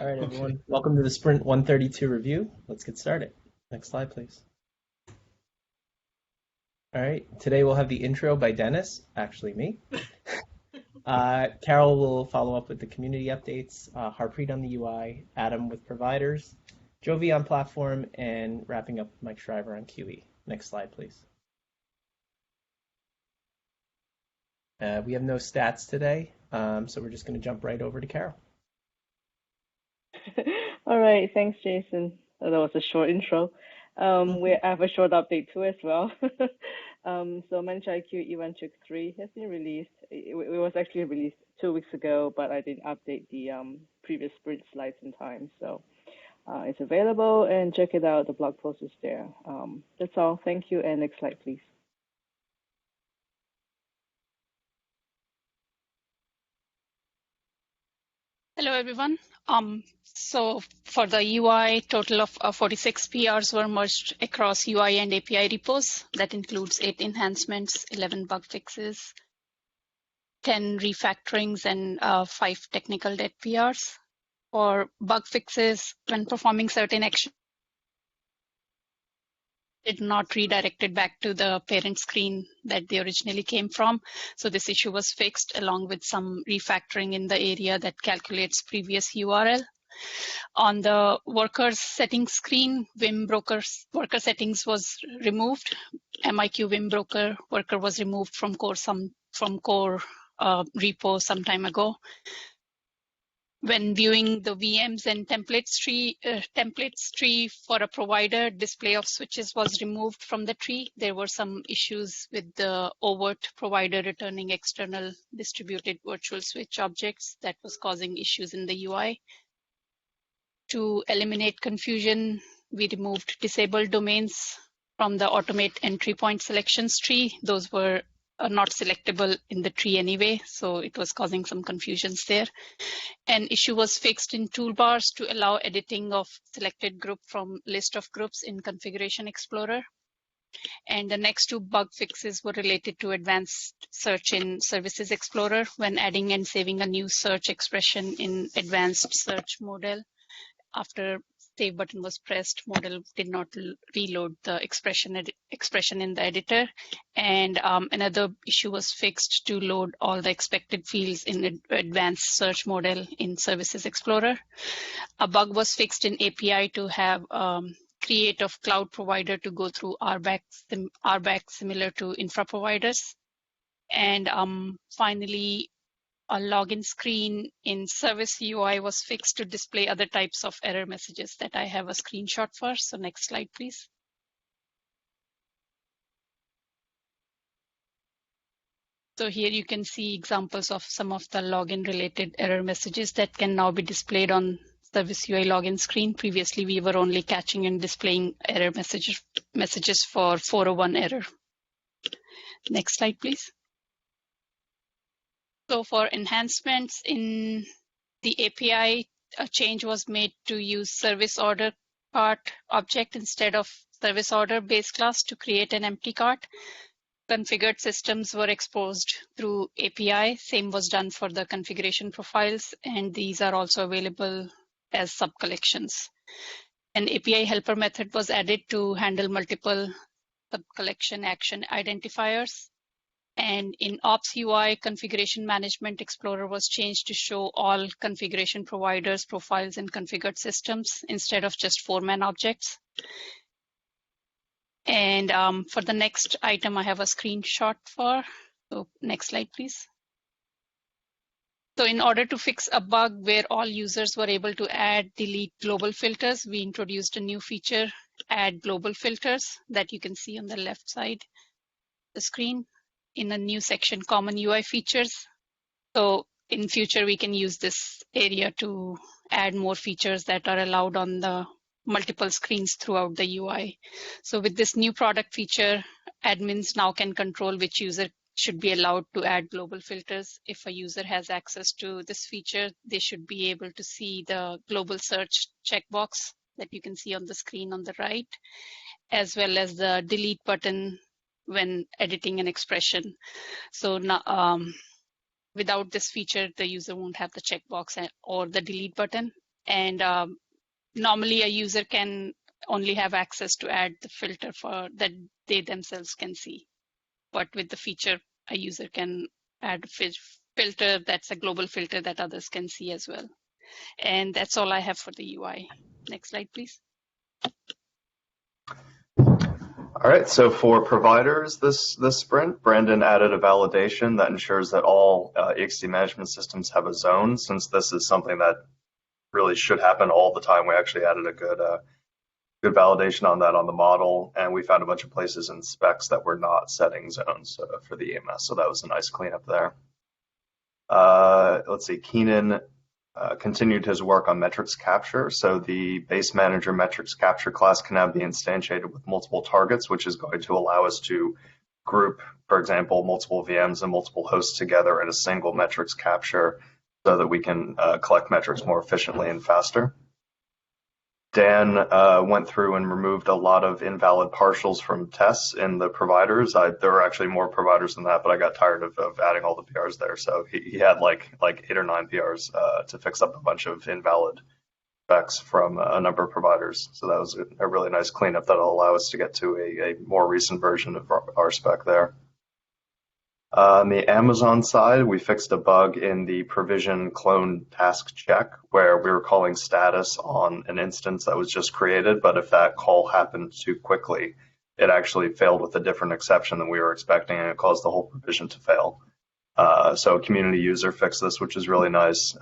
All right, everyone. Welcome to the Sprint 132 review. Let's get started. Next slide, please. All right, today we'll have the intro by Dennis, actually me. Carol will follow up with the community updates, Harpreet on the UI, Adam with providers, Jovi on platform, and wrapping up Mike Shriver on QE. Next slide, please. We have no stats today, so we're just going to jump right over to Carol. All right, thanks, Jason. That was a short intro. We have a short update too as well. So Managed IQ VLcek 3 has been released. It was actually released 2 weeks ago, but I didn't update the previous sprint slides in time. So it's available and check it out. The blog post is there. That's all. Thank you. And next slide, please. Hello, everyone. So for the UI, total of 46 PRs were merged across UI and API repos. That includes 8 enhancements, 11 bug fixes, 10 refactorings, and 5 technical debt PRs. For bug fixes, when performing certain actions, did not redirect it back to the parent screen that they originally came from. So this issue was fixed along with some refactoring in the area that calculates previous URL. On the workers settings screen, Vim worker settings was removed. MIQ Vim worker was removed from core repo some time ago. When viewing the VMs and templates tree for a provider, display of switches was removed from the tree. There were some issues with the overt provider returning external distributed virtual switch objects that was causing issues in the UI. To eliminate confusion, we removed disabled domains from the automate entry point selections tree. Those were not selectable in the tree anyway, so it was causing some confusions there. An issue was fixed in toolbars to allow editing of selected group from list of groups in Configuration Explorer. And the next 2 bug fixes were related to advanced search in Services Explorer when adding and saving a new search expression in advanced search model. After save button was pressed, model did not reload the expression in the editor. And another issue was fixed to load all the expected fields in advanced search model in Services Explorer. A bug was fixed in API to have create of cloud provider to go through RBAC similar to infra providers. And finally, a login screen in Service UI was fixed to display other types of error messages that I have a screenshot for. So next slide, please. So here you can see examples of some of the login related error messages that can now be displayed on Service UI login screen. Previously, we were only catching and displaying error messages for 401 error. Next slide, please. So for enhancements in the API, a change was made to use service order cart object instead of service order base class to create an empty cart. Configured systems were exposed through API. Same was done for the configuration profiles, and these are also available as sub-collections. An API helper method was added to handle multiple sub-collection action identifiers. And in Ops UI, Configuration Management Explorer was changed to show all configuration providers, profiles, and configured systems instead of just 4-man objects. And for the next item, I have a screenshot for. So next slide, please. So in order to fix a bug where all users were able to add, delete global filters, we introduced a new feature, Add Global Filters, that you can see on the left side of the screen, in a new section, Common UI Features. So in future, we can use this area to add more features that are allowed on the multiple screens throughout the UI. So with this new product feature, admins now can control which user should be allowed to add global filters. If a user has access to this feature, they should be able to see the global search checkbox that you can see on the screen on the right, as well as the delete button when editing an expression. So now, without this feature, the user won't have the checkbox or the delete button. And normally a user can only have access to add the filter for that they themselves can see. But with the feature, a user can add a filter that's a global filter that others can see as well. And that's all I have for the UI. Next slide, please. All right, so for providers this sprint, Brandon added a validation that ensures that all eXT management systems have a zone. Since this is something that really should happen all the time, we actually added a good validation on that on the model, and we found a bunch of places in specs that were not setting zones for the EMS, so that was a nice cleanup there. Let's see, Keenan continued his work on metrics capture. So the base manager metrics capture class can now be instantiated with multiple targets, which is going to allow us to group, for example, multiple VMs and multiple hosts together in a single metrics capture so that we can collect metrics more efficiently and faster. Dan went through and removed a lot of invalid partials from tests in the providers. There were actually more providers than that, but I got tired of adding all the PRs there. So he had like 8 or 9 PRs to fix up a bunch of invalid specs from a number of providers. So that was a really nice cleanup that'll allow us to get to a more recent version of our spec there. On the Amazon side, we fixed a bug in the provision clone task check where we were calling status on an instance that was just created, but if that call happened too quickly, it actually failed with a different exception than we were expecting, and it caused the whole provision to fail. So a community user fixed this, which is really nice.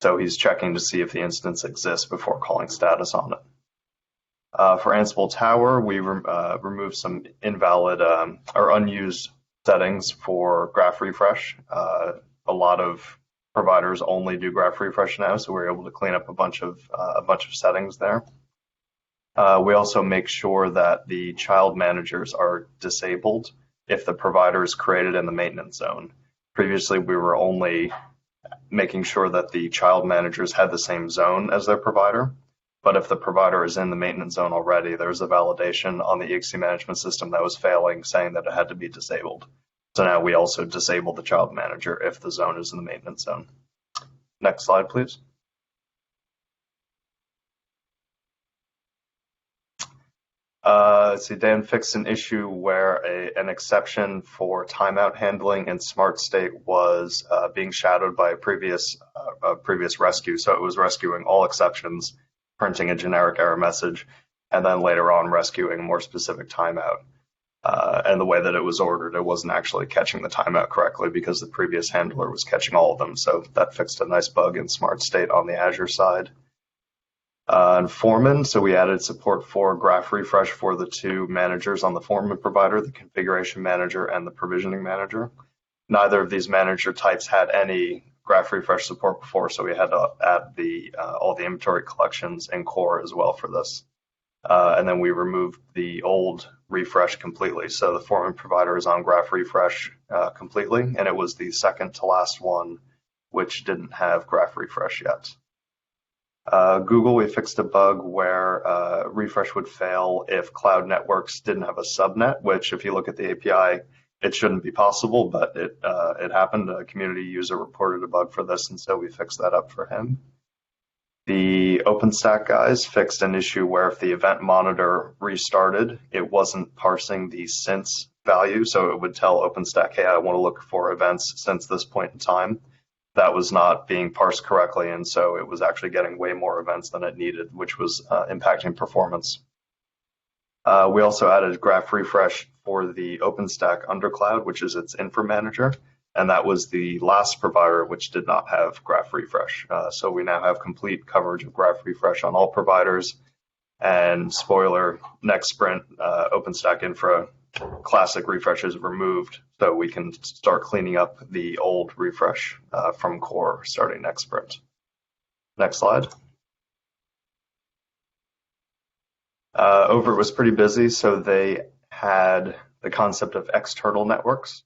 So he's checking to see if the instance exists before calling status on it. For Ansible Tower, we removed some invalid or unused settings for graph refresh. A lot of providers only do graph refresh now, so we're able to clean up a bunch of settings there. We also make sure that the child managers are disabled if the provider is created in the maintenance zone. Previously, we were only making sure that the child managers had the same zone as their provider. But if the provider is in the maintenance zone already, there's a validation on the eXT management system that was failing, saying that it had to be disabled. So now we also disable the child manager if the zone is in the maintenance zone. Next slide, please. Let's see, Dan fixed an issue where an exception for timeout handling in Smart State was being shadowed by a previous rescue. So it was rescuing all exceptions, printing a generic error message, and then later on rescuing a more specific timeout. And the way that it was ordered, it wasn't actually catching the timeout correctly because the previous handler was catching all of them. So that fixed a nice bug in Smart State on the Azure side. And Foreman, so we added support for graph refresh for the 2 managers on the Foreman provider, the configuration manager and the provisioning manager. Neither of these manager types had any graph refresh support before, so we had to add all the inventory collections in core as well for this. And then we removed the old refresh completely. So the Foreman provider is on graph refresh completely, and it was the second to last one which didn't have graph refresh yet. Google, we fixed a bug where refresh would fail if cloud networks didn't have a subnet, which if you look at the API, it shouldn't be possible, but it happened. A community user reported a bug for this, and so we fixed that up for him. The OpenStack guys fixed an issue where if the event monitor restarted, it wasn't parsing the since value, so it would tell OpenStack, hey, I want to look for events since this point in time. That was not being parsed correctly, and so it was actually getting way more events than it needed, which was impacting performance. We also added graph refresh for the OpenStack undercloud, which is its infra manager, and that was the last provider which did not have graph refresh. So we now have complete coverage of graph refresh on all providers. And spoiler, next sprint, OpenStack infra classic refresh is removed, so we can start cleaning up the old refresh from core starting next sprint. Next slide. Over was pretty busy, so they had the concept of external networks,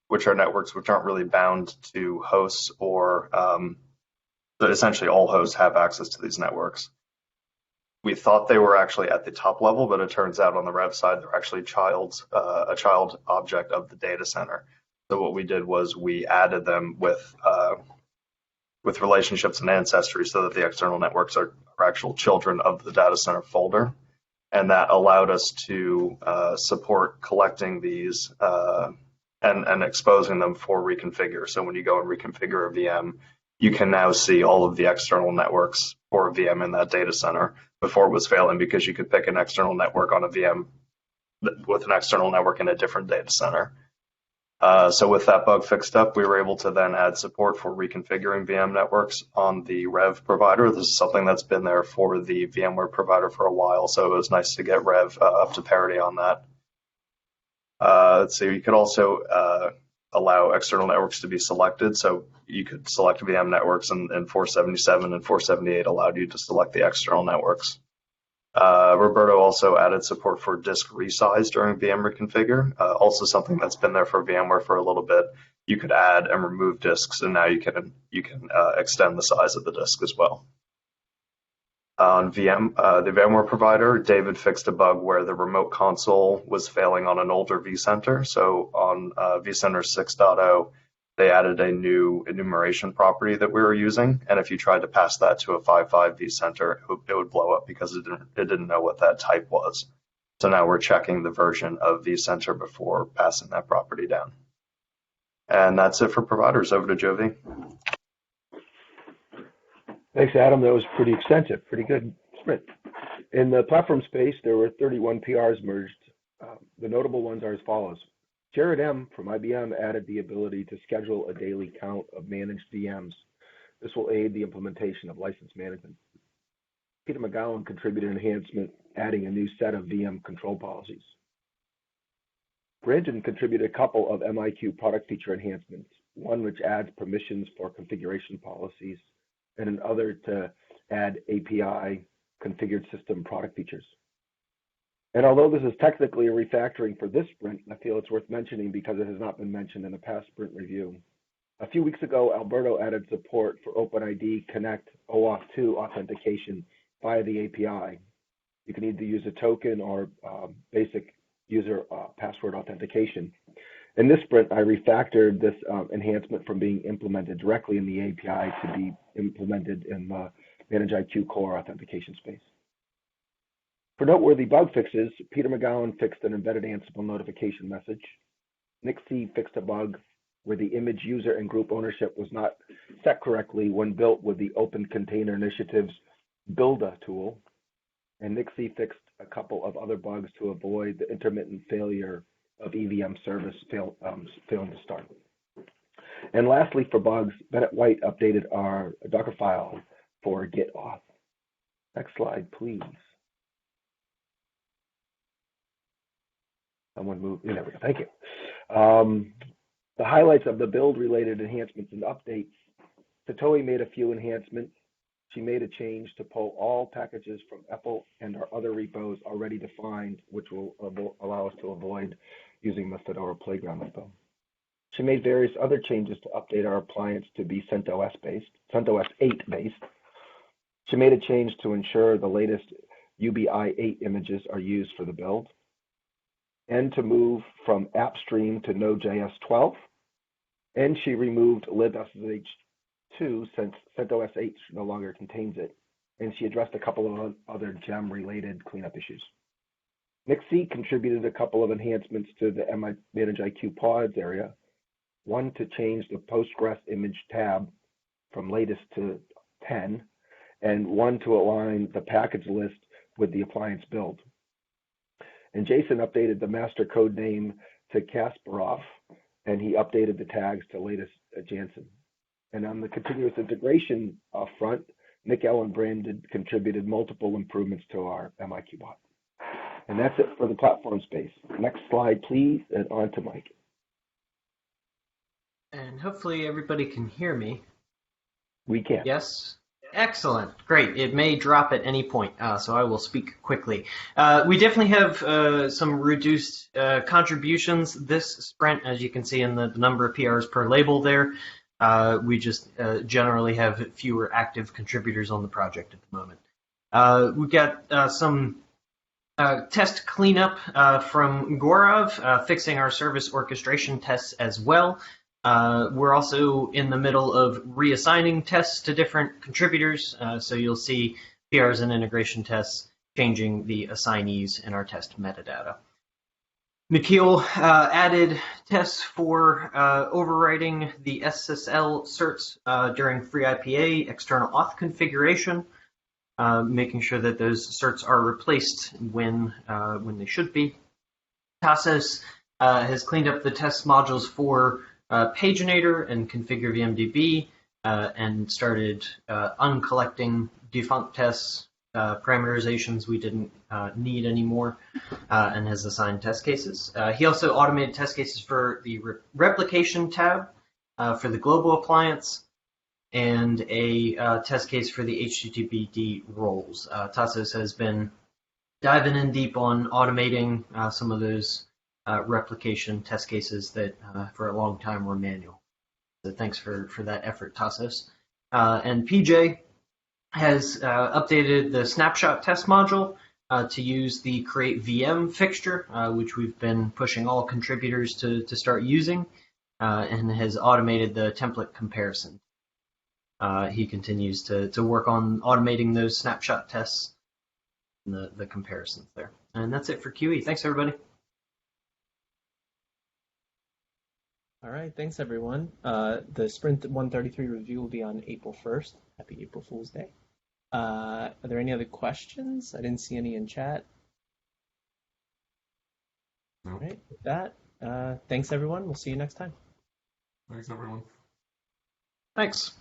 which are networks which aren't really bound to hosts, or but essentially all hosts have access to these networks. We thought they were actually at the top level, but it turns out on the rev side, they're actually a child object of the data center. So what we did was we added them with with relationships and ancestry so that the external networks are actual children of the data center folder. And that allowed us to support collecting these and exposing them for reconfigure. So when you go and reconfigure a VM, you can now see all of the external networks for a VM in that data center. Before it was failing because you could pick an external network on a VM with an external network in a different data center. So with that bug fixed up, we were able to then add support for reconfiguring VM networks on the Rev provider. This is something that's been there for the VMware provider for a while, so it was nice to get Rev up to parity on that. Let's see, you could also allow external networks to be selected. So you could select VM networks, and 477 and 478 allowed you to select the external networks. Roberto also added support for disk resize during VM reconfigure, also something that's been there for VMware for a little bit. You could add and remove disks, and now you can extend the size of the disk as well. On the VMware provider, David fixed a bug where the remote console was failing on an older vCenter. So on vCenter 6.0, they added a new enumeration property that we were using, and if you tried to pass that to a 5.5 vCenter, it would blow up because it didn't know what that type was. So now we're checking the version of vCenter before passing that property down. And that's it for providers. Over to Jovi. Thanks, Adam. That was pretty extensive, pretty good sprint. In the platform space, there were 31 PRs merged. The notable ones are as follows. Jared M. from IBM added the ability to schedule a daily count of managed VMs. This will aid the implementation of license management. Peter McGowan contributed enhancement, adding a new set of VM control policies. Brandon contributed a couple of MIQ product feature enhancements, one which adds permissions for configuration policies, and another to add API configured system product features. And although this is technically a refactoring for this sprint, I feel it's worth mentioning because it has not been mentioned in a past sprint review. A few weeks ago, Alberto added support for OpenID Connect OAuth 2 authentication via the API. You can either use a token or basic user password authentication. In this sprint, I refactored this enhancement from being implemented directly in the API to be implemented in the ManageIQ core authentication space. For noteworthy bug fixes, Peter McGowan fixed an embedded Ansible notification message. Nick C fixed a bug where the image user and group ownership was not set correctly when built with the Open Container Initiative's Builda tool. And Nick C fixed a couple of other bugs to avoid the intermittent failure of EVM service failing to start. And lastly, for bugs, Bennett White updated our Docker file for Git auth. Next slide, please. Someone move, there we go, thank you. The highlights of the build-related enhancements and updates. Satoe made a few enhancements. She made a change to pull all packages from EPEL and our other repos already defined, which will allow us to avoid using the Fedora Playground repo. She made various other changes to update our appliance to be CentOS 8 based. She made a change to ensure the latest UBI 8 images are used for the build, and to move from AppStream to Node.js 12. And she removed libsh2 since CentOS 8 no longer contains it. And she addressed a couple of other gem-related cleanup issues. Nick C contributed a couple of enhancements to the ManageIQ pods area. One to change the Postgres image tab from latest to 10, and one to align the package list with the appliance build. And Jason updated the master code name to Kasparov, and he updated the tags to latest Jansen. And on the continuous integration front, Nick L. and Brandon contributed multiple improvements to our MIQ bot. And that's it for the platform space. Next slide, please, and on to Mike. And hopefully everybody can hear me. We can. Yes? Excellent. Great. It may drop at any point, so I will speak quickly. We definitely have some reduced contributions this sprint, as you can see in the number of PRs per label there. We just generally have fewer active contributors on the project at the moment. We've got some test cleanup from Gaurav, fixing our service orchestration tests as well. We're also in the middle of reassigning tests to different contributors, so you'll see PRs and integration tests changing the assignees in our test metadata. Nikhil added tests for overwriting the SSL certs during FreeIPA external auth configuration, making sure that those certs are replaced when they should be. Tassos has cleaned up the test modules for Paginator and Configure VMDB and started uncollecting defunct tests, parameterizations we didn't need anymore, and has assigned test cases. He also automated test cases for the replication tab for the global appliance and a test case for the HTTPD roles. Tassos has been diving in deep on automating some of those replication test cases that for a long time were manual. So thanks for that effort, Tassos. And PJ has updated the snapshot test module to use the create VM fixture, which we've been pushing all contributors to start using, and has automated the template comparison. He continues to work on automating those snapshot tests and the comparisons there. And that's it for QE. Thanks, everybody. All right, thanks everyone. The Sprint 133 review will be on April 1st. Happy April Fool's Day. Are there any other questions? I didn't see any in chat. No. All right, with that, thanks everyone. We'll see you next time. Thanks, everyone. Thanks.